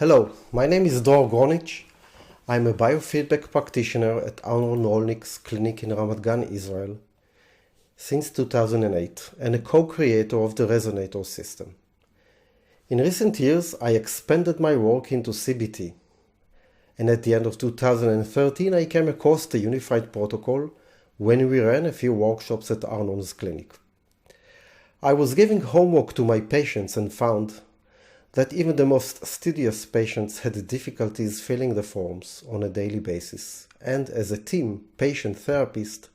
Hello, my name is Dor Gronich. I'm a biofeedback practitioner at Aaron Rolnick's clinic in Ramat Gan, Israel, since 2008, and a co-creator of the Resonators system. In recent years, I expanded my work into CBT, and at the end of 2013, I came across the unified protocol when we ran a few workshops at Arnon's clinic. I was giving homework to my patients and found that even the most studious patients had difficulties filling the forms on a daily basis. And as a team, patient therapist,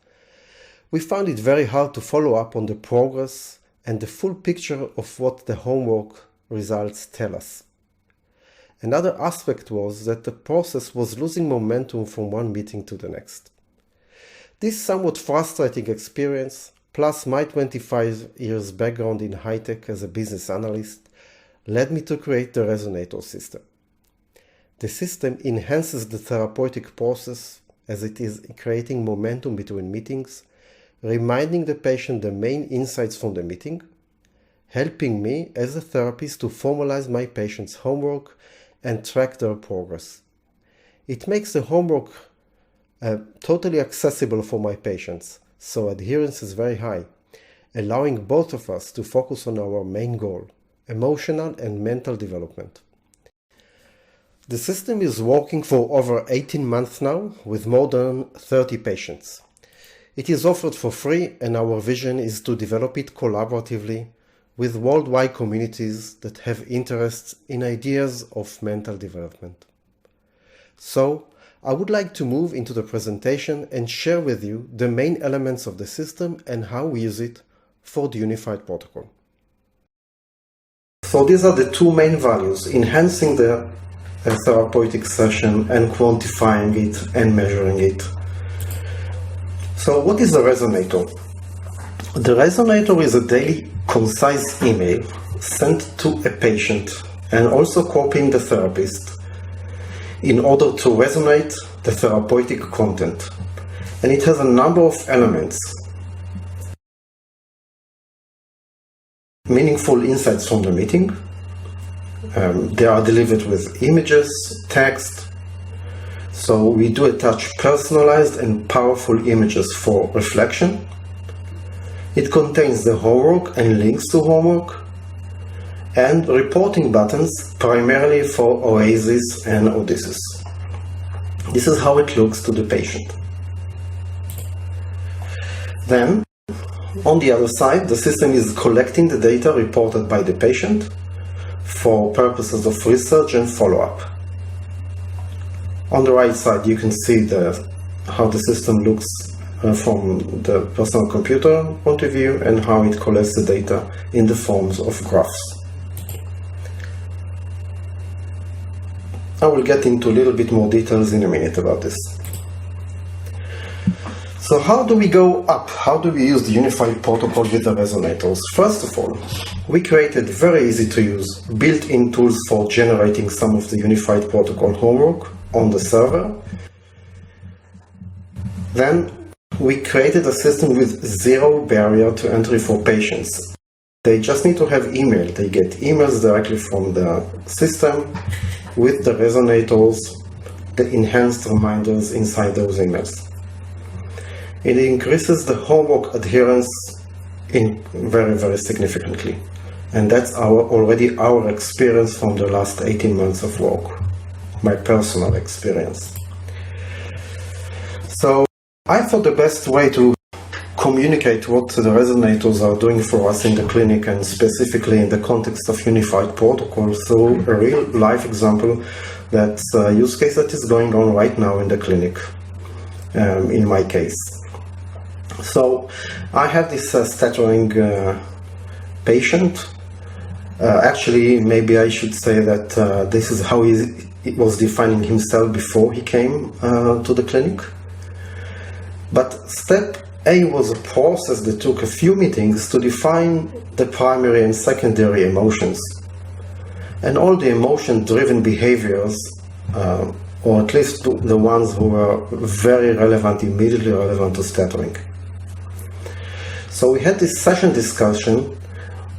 we found it very hard to follow up on the progress and the full picture of what the homework results tell us. Another aspect was that the process was losing momentum from one meeting to the next. This somewhat frustrating experience, plus my 25 years background in high-tech as a business analyst, led me to create the Resonator system. The system enhances the therapeutic process as it is creating momentum between meetings, reminding the patient the main insights from the meeting, helping me as a therapist to formalize my patient's homework and track their progress. It makes the homework totally accessible for my patients, so adherence is very high, allowing both of us to focus on our main goal: emotional and mental development. The system is working for over 18 months now with more than 30 patients. It is offered for free, and our vision is to develop it collaboratively with worldwide communities that have interests in ideas of mental development. So, I would like to move into the presentation and share with you the main elements of the system and how we use it for the unified protocol. So these are the two main values: enhancing the therapeutic session and quantifying it and measuring it. So what is a resonator? The resonator is a daily concise email sent to a patient and also copying the therapist in order to resonate the therapeutic content. And it has a number of elements: meaningful insights from the meeting. They are delivered with images, text. So we do attach personalized and powerful images for reflection. It contains the homework and links to homework, and reporting buttons primarily for Oasis and Odysseus. This is how it looks to the patient. Then, on the other side, the system is collecting the data reported by the patient for purposes of research and follow-up. On the right side, you can see how the system looks from the personal computer point of view and how it collects the data in the forms of graphs. I will get into a little bit more details in a minute about this. So how do we go up? How do we use the unified protocol with the resonators? First of all, we created very easy to use built-in tools for generating some of the unified protocol homework on the server. Then we created a system with zero barrier to entry for patients. They just need to have email. They get emails directly from the system with the resonators, the enhanced reminders inside those emails. It increases the homework adherence very significantly. And that's already our experience from the last 18 months of work, my personal experience. So I thought the best way to communicate what the resonators are doing for us in the clinic, and specifically in the context of unified protocol, through a real life example, that's a use case that is going on right now in the clinic, in my case. So I have this stuttering patient. Actually, maybe I should say that this is how he was defining himself before he came to the clinic. But step A was a process that took a few meetings to define the primary and secondary emotions, and all the emotion-driven behaviors, or at least the ones who were very relevant, immediately relevant to stuttering. So we had this session discussion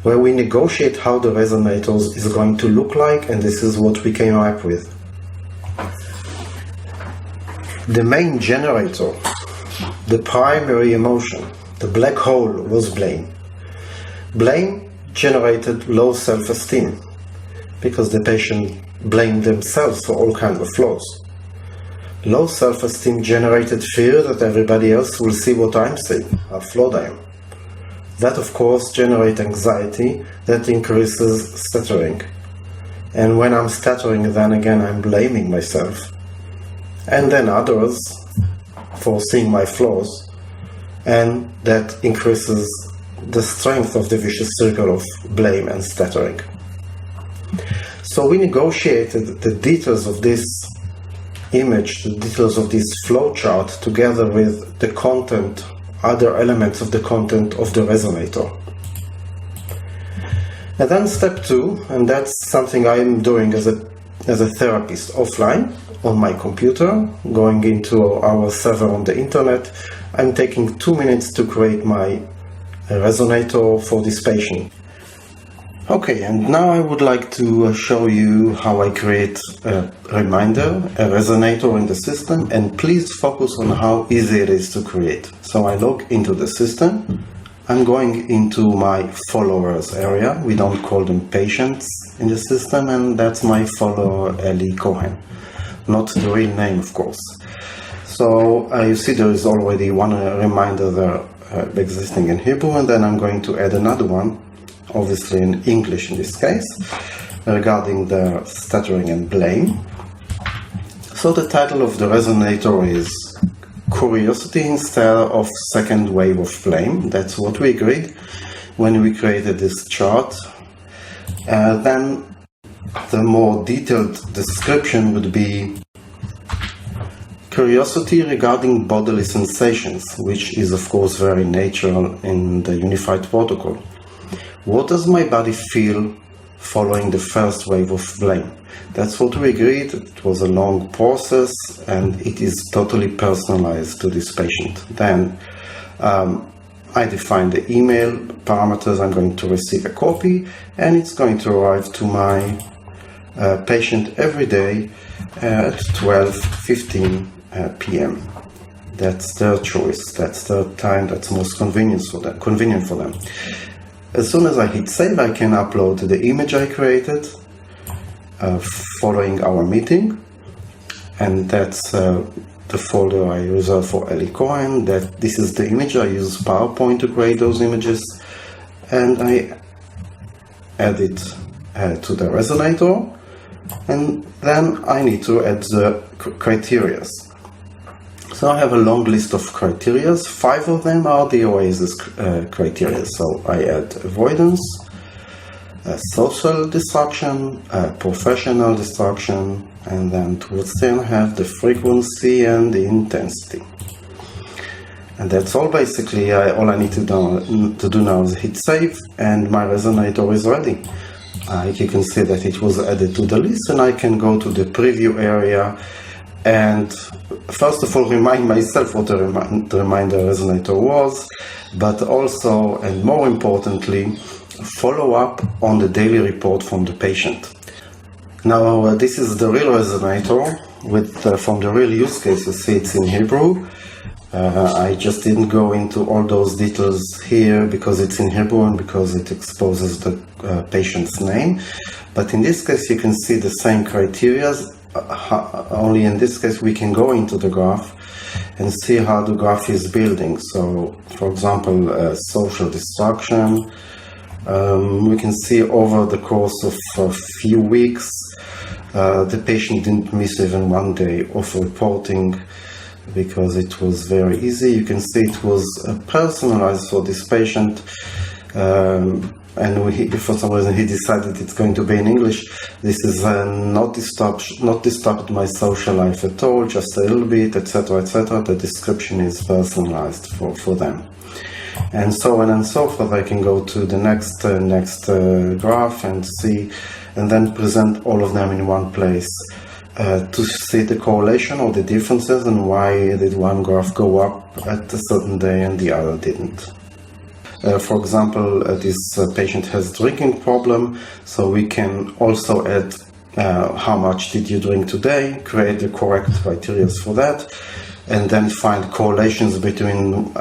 where we negotiate how the resonators is going to look like, and this is what we came up with. The main generator, the primary emotion, the black hole, was blame. Blame generated low self-esteem because the patient blamed themselves for all kinds of flaws. Low self-esteem generated fear that everybody else will see what I'm seeing, how flawed I am. That, of course, generates anxiety that increases stuttering. And when I'm stuttering, then again I'm blaming myself. And then others for seeing my flaws. And that increases the strength of the vicious circle of blame and stuttering. So we negotiated the details of this image, the details of this flowchart, together with the content, other elements of the content of the resonator. And then step 2, and that's something I'm doing as a therapist offline on my computer, going into our server on the internet. I'm taking 2 minutes to create my resonator for this patient. Okay, and now I would like to show you how I create a reminder, a resonator in the system, and please focus on how easy it is to create. So I log into the system. I'm going into my followers area. We don't call them patients in the system, and that's my follower Eli Cohen. Not the real name, of course. So you see there is already one reminder there existing in Hebrew, and then I'm going to add another one, obviously in English in this case, regarding the stuttering and blame. So the title of the resonator is Curiosity instead of Second Wave of Blame. That's what we agreed when we created this chart. Then the more detailed description would be curiosity regarding bodily sensations, which is of course very natural in the unified protocol. What does my body feel following the first wave of blame? That's what we agreed. It was a long process and it is totally personalized to this patient. Then I define the email parameters. I'm going to receive a copy and it's going to arrive to my patient every day at 12:15 p.m. That's their choice. That's their time. That's most convenient for them. As soon as I hit save, I can upload the image I created following our meeting, and that's the folder I reserved for Eli Cohen. This is the image. I use PowerPoint to create those images, and I add it to the resonator, and then I need to add the criteria. So I have a long list of criteria. 5 of them are the OASIS criteria. So I add avoidance, social distraction, professional distraction, and then towards the end I have the frequency and the intensity. And that's all basically. All I need to do now is hit save, and my resonator is ready. You can see that it was added to the list, and I can go to the preview area and first of all remind myself what the reminder resonator was, but also, and more importantly, follow up on the daily report from the patient. Now this is the real resonator from the real use case. You see it's in Hebrew. I just didn't go into all those details here because it's in Hebrew and because it exposes the patient's name. But in this case you can see the same criteria. Only in this case we can go into the graph and see how the graph is building. So for example, social distraction, we can see over the course of a few weeks the patient didn't miss even one day of reporting because it was very easy. You can see it was personalized for this patient, and for some reason he decided it's going to be in English. This is not disturbed my social life at all, just a little bit, etc., etc. The description is personalized for them, and so on and so forth. I can go to the next graph and see, and then present all of them in one place to see the correlation or the differences and why did one graph go up at a certain day and the other didn't. For example, this patient has drinking problem, so we can also add how much did you drink today, create the correct criteria for that, and then find correlations between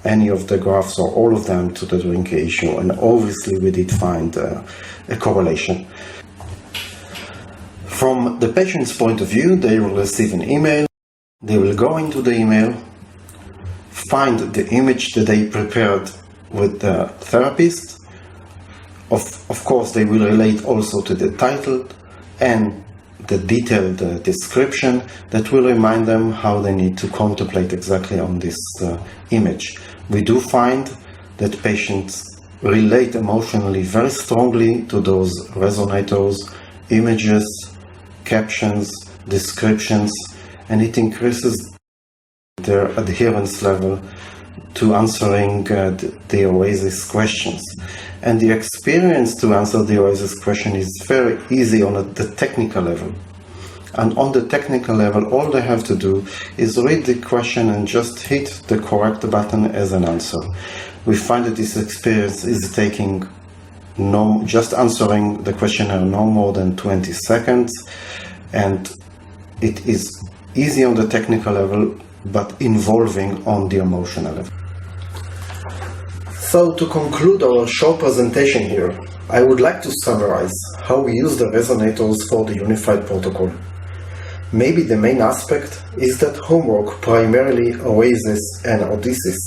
any of the graphs or all of them to the drinking issue. And obviously we did find a correlation. From the patient's point of view, they will receive an email. They will go into the email, find the image that they prepared with the therapist. Of course, they will relate also to the title and the detailed description that will remind them how they need to contemplate exactly on this image. We do find that patients relate emotionally very strongly to those resonators, images, captions, descriptions, and it increases their adherence level to answering the OASIS questions. And the experience to answer the OASIS question is very easy on the technical level. And on the technical level, all they have to do is read the question and just hit the correct button as an answer. We find that this experience is taking just answering the questionnaire no more than 20 seconds, and it is easy on the technical level, but involving on the emotional level. So to conclude our short presentation here, I would like to summarize how we use the resonators for the unified protocol. Maybe the main aspect is that homework, primarily OASIS and Odysseus,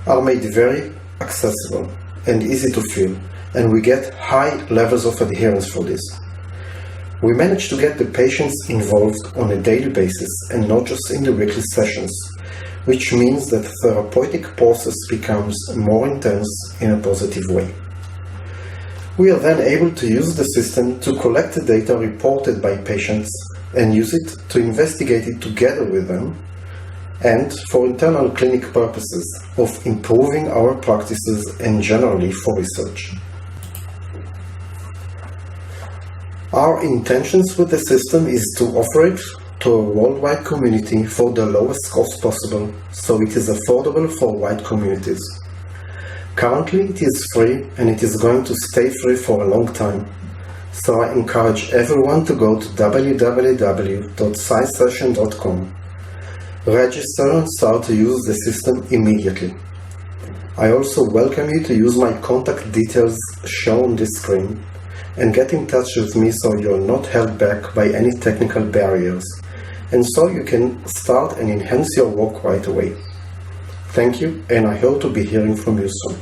are made very accessible and easy to fill, and we get high levels of adherence for this. We manage to get the patients involved on a daily basis and not just in the weekly sessions, which means that the therapeutic process becomes more intense in a positive way. We are then able to use the system to collect the data reported by patients and use it to investigate it together with them and for internal clinic purposes of improving our practices and generally for research. Our intentions with the system is to offer it to a worldwide community for the lowest cost possible, so it is affordable for wide communities. Currently it is free and it is going to stay free for a long time. So I encourage everyone to go to www.sciencesession.com, register and start to use the system immediately. I also welcome you to use my contact details shown on this screen and get in touch with me so you're not held back by any technical barriers, and so you can start and enhance your work right away. Thank you, and I hope to be hearing from you soon.